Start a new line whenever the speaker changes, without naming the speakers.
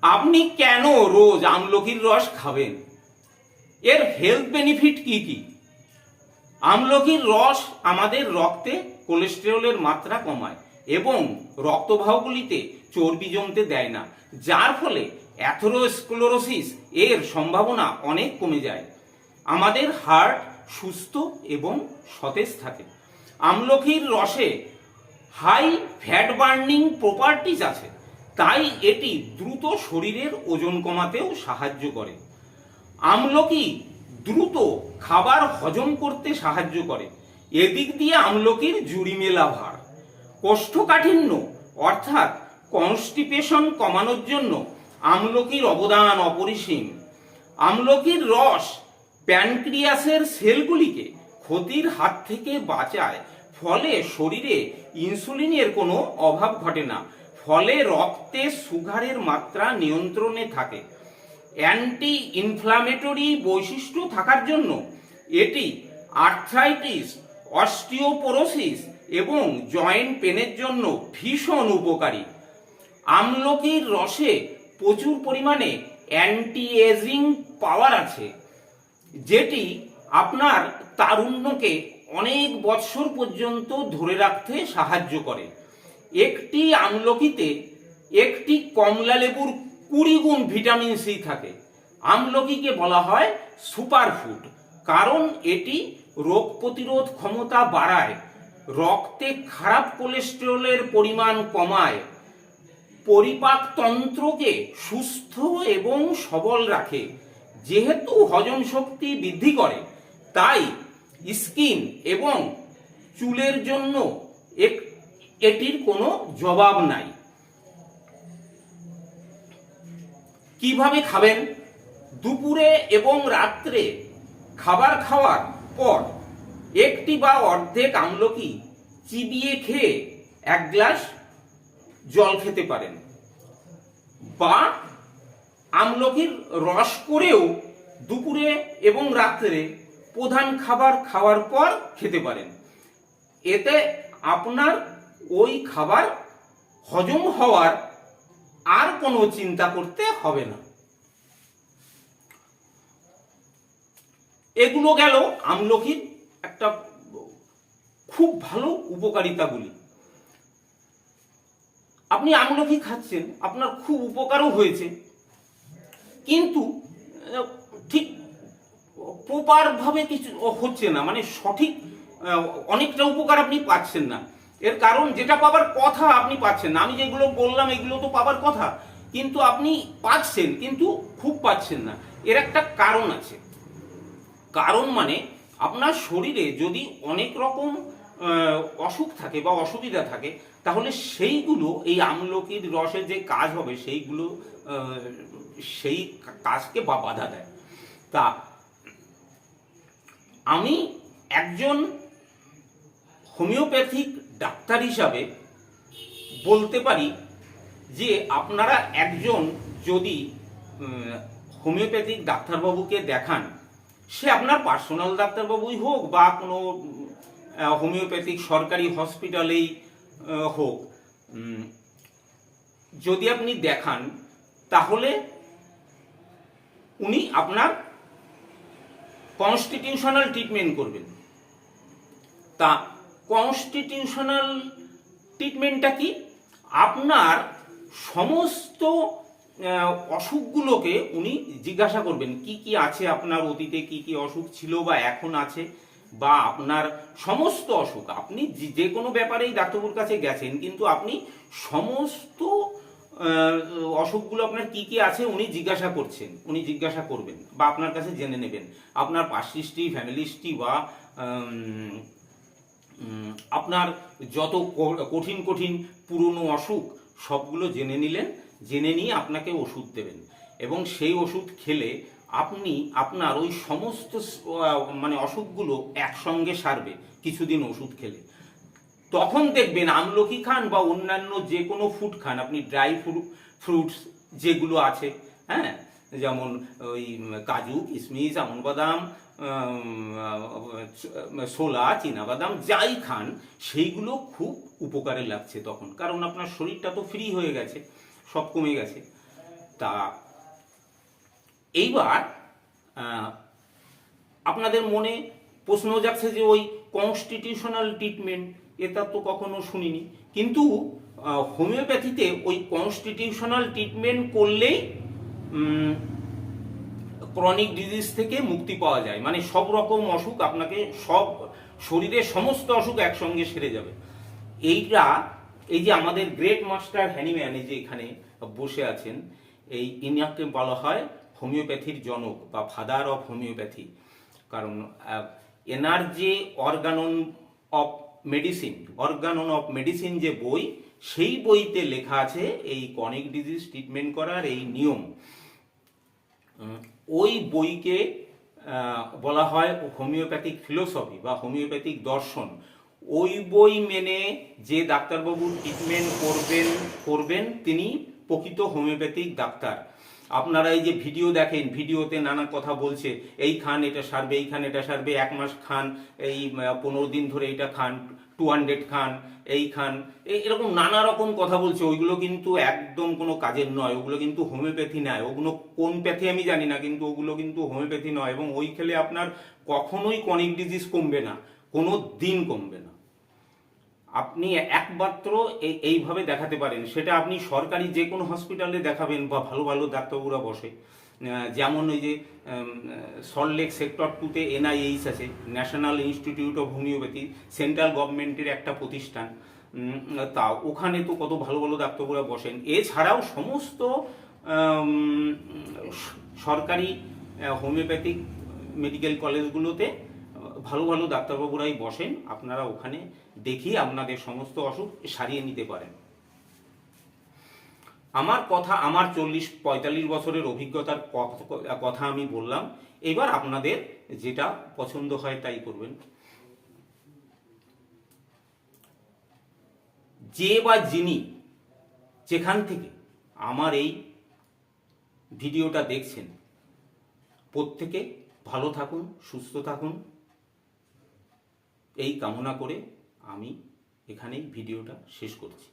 আপনি কেন রোজ আমলকির রস খাবেন? এর হেলথ বেনিফিট কি কি? আমলকির রস আমাদের রক্তে কোলেস্টেরলের মাত্রা কমায় এবং রক্তবাহগুলিতে চর্বি জমতে দেয় না, যার ফলে অ্যাথেরোস্ক্লেরোসিস এর সম্ভাবনা অনেক কমে যায়। আমাদের হার্ট সুস্থ এবং সতেজ থাকে। আমলকির রসে হাই ফ্যাট বার্নিং প্রপার্টিজ আছে, তাই এটি দ্রুত শরীরের ওজন কমাতেও সাহায্য করে। আমলকি দ্রুত খাবার হজম করতে সাহায্য করে। এদিক দিয়ে আমলকির জুড়ি মেলা ভার। কোষ্ঠকাঠিন্য অর্থাৎ কনস্টিপেশন কমানোর জন্য আমলকির অবদান অপরিসীম। আমলকির রস প্যানক্রিয়াসের সেলগুলিকে ক্ষতির হাত থেকে বাঁচায়, ফলে শরীরে ইনসুলিনের কোনো অভাব ঘটে না, ফলে রক্তে সুগারের মাত্রা নিয়ন্ত্রণে থাকে। অ্যান্টি ইনফ্লামেটরি বৈশিষ্ট্য থাকার জন্য এটি আর্থ্রাইটিস, অস্টিওপোরোসিস এবং জয়েন্ট পেনের জন্য ভীষণ উপকারী। আমলকির রসে প্রচুর পরিমাণে অ্যান্টি এজিং পাওয়ার আছে, যেটি আপনার তারুণ্যকে অনেক বৎসর পর্যন্ত ধরে রাখতে সাহায্য করে। একটি আমলকিতে একটি কমলা লেবুর 20 গুণ ভিটামিন সি থাকে। আমলকিকে বলা হয় সুপারফুড, কারণ এটি রোগ প্রতিরোধ ক্ষমতা বাড়ায়, রক্তে খারাপ কোলেস্টেরলের পরিমাণ কমায়, পরিপাকতন্ত্রকে সুস্থ এবং সবল রাখে। যেহেতু হজম শক্তি বৃদ্ধি করে, তাই স্কিন এবং চুলের জন্য এটির কোনো জবাব নাই। কিভাবে খাবেন? দুপুরে এবং রাত্রে খাবার খাওয়ার পর একটি বা অর্ধেক আমলকি চিবিয়ে খেয়ে 1 গ্লাস জল খেতে পারেন, বা আমলকির রস করেও দুপুরে এবং রাত্রে প্রধান খাবার খাওয়ার পর খেতে পারেন। এতে আপনার ওই খাবার হজম হওয়ার আর কোনো চিন্তা করতে হবে না। এগুলো গেল আমলকির একটা খুব ভালো উপকারিতাগুলি। আপনি আমলকি খাচ্ছেন, আপনার খুব উপকারও হয়েছে, কিন্তু ঠিক প্রপার ভাবে কিছু হচ্ছে না, মানে সঠিক অনেকটা উপকার আপনি পাচ্ছেন না। এর কারণ যেটা পাবার কথা আপনি পাচ্ছেন না। আমি যেগুলো বললাম এগুলো তো পাবার কথা, কিন্তু আপনি পাচ্ছেন, কিন্তু খুব পাচ্ছেন না। এর একটা কারণ আছে। কারণ মানে আপনার শরীরে যদি অনেক রকম অসুখ থাকে বা অসুবিধা থাকে, তাহলে সেইগুলো এই আমলকির রসের যে কাজ হবে সেইগুলো সেই কাজকে বাধা দেয়। তা আমি একজন হোমিওপ্যাথিক ডাক্তার হিসাবে বলতে পারি যে আপনারা একজন যদি হোমিওপ্যাথিক ডাক্তারবাবুকে দেখান, সে আপনার পার্সোনাল ডাক্তারবাবুই হোক বা কোনো হোমিওপ্যাথিক সরকারি হসপিটালেই হোক, যদি আপনি দেখান তাহলে উনি আপনার কনস্টিটিউশনাল ট্রিটমেন্ট করবেন। তা কনস্টিটিউশনাল ট্রিটমেন্টটা কি? আপনার সমস্ত অসুখগুলোকে উনি জিজ্ঞাসা করবেন, কি কি আছে আপনার, অতীতে কি কি অসুখ ছিল বা এখন আছে, বা আপনার সমস্ত অসুখ, আপনি যে কোনো ব্যাপারেই ডাক্তারবাবুর কাছে গেছেন, কিন্তু আপনি সমস্ত অসুখগুলো আপনার কি কি আছে উনি জিজ্ঞাসা করবেন বা আপনার কাছে জেনে নেবেন। আপনার পাস্ট হিস্ট্রি, ফ্যামিলি হিস্ট্রি বা আপনার যত কঠিন কঠিন পুরনো অসুখ সবগুলো জেনে নিলেন। জেনে নিয়ে আপনাকে ওষুধ দেবেন, এবং সেই ওষুধ খেলে আপনি আপনার ওই সমস্ত মানে অসুখগুলো একসঙ্গে সারবে কিছুদিন ওষুধ খেলে। তখন দেখবেন আমলকি খান বা অন্যান্য যে কোনো ফুড খান, আপনি ড্রাই ফ্রুটস যেগুলো আছে, হ্যাঁ, যেমন ওই কাজু, কিশমিশ, আমন্ড বাদাম, ছোলা, চীনাবাদাম, যাই খান সেইগুলো খুব উপকারে লাগছে তখন, কারণ আপনার শরীরটা তো ফ্রি হয়ে গেছে, সব কমে গেছে। তা এইবার আপনাদের মনে প্রশ্ন যাচ্ছে যে ওই কনস্টিটিউশনাল ট্রিটমেন্ট, এটা তো কখনো শুনিনি, কিন্তু হোমিওপ্যাথিতে ওই কনস্টিটিউশনাল ট্রিটমেন্ট করলেই ক্রনিক ডিজিজ থেকে মুক্তি পাওয়া যায়, মানে সব রকম অসুখ আপনাকে, সব শরীরের সমস্ত অসুখ একসঙ্গে সেরে যাবে। এই যে আমাদের গ্রেট মাস্টার হ্যানিম্যান এই যে এখানে বসে আছেন, ইনাকে বলা হয় হোমিওপ্যাথির জনক বা ফাদার অফ হোমিওপ্যাথি। কারণ এনার যে অর্গানন অফ মেডিসিন যে বই, সেই বইতে লেখা আছে এই ক্রনিক ডিজিজ ট্রিটমেন্ট করার এই নিয়ম। ওই বইকে বলা হয় হোমিওপ্যাথিক ফিলোসফি বা হোমিওপ্যাথিক দর্শন। ওই বই মেনে যে ডাক্তারবাবু ট্রিটমেন্ট করবেন তিনি প্রকৃত হোমিওপ্যাথিক ডাক্তার। আপনারা এই যে ভিডিও দেখেন, ভিডিওতে নানা কথা বলছে, এই খান এটা সারবে, এই খান এটা সারবে, 1 মাস খান, এই 15 দিন ধরে এটা খান, 200 খান, এই খান, এরকম নানা রকম কথা বলছে। ওইগুলো কিন্তু একদম কোনো কাজের নয়, ওগুলো কিন্তু হোমিওপ্যাথি নয়। ওগুলো কোন প্যাথি আমি জানি না, কিন্তু ওগুলো কিন্তু হোমিওপ্যাথি নয়। এবং ওই খেলে আপনার কখনোই ক্রনিক ডিজিজ কমবে না, কোনো দিন কমবে না। আপনি একমাত্র এইভাবে দেখাতে পারেন, সেটা আপনি সরকারি যে কোনো হসপিটালে দেখাবেন বা ভালো ভালো ডাক্তারবাবুরা বসে, যেমন ওই যে সল্টলেক সেক্টর 2-তে NIH আছে, national institute of homeopathy, central গভর্নমেন্টের একটা প্রতিষ্ঠান। তা ওখানে তো কত ভালো ভালো ডাক্তারবাবুরা বসেন। এছাড়াও সমস্ত সরকারি হোমিওপ্যাথিক মেডিকেল কলেজগুলোতে ভালো ভালো ডাক্তারবাবুরাই বসেন। আপনারা ওখানে দেখিয়ে আপনাদের সমস্ত অসুখ সারিয়ে নিতে পারেন। আমার কথা, আমার 40-45 বছরের অভিজ্ঞতার কথা আমি বললাম। এবার আপনাদের যেটা পছন্দ হয় তাই করবেন। যে বা যিনি যেখান থেকে আমার এই ভিডিওটা দেখছেন, প্রত্যেকে ভালো থাকুন, সুস্থ থাকুন, এই কামনা করে আমি এখানেই ভিডিওটা শেষ করছি।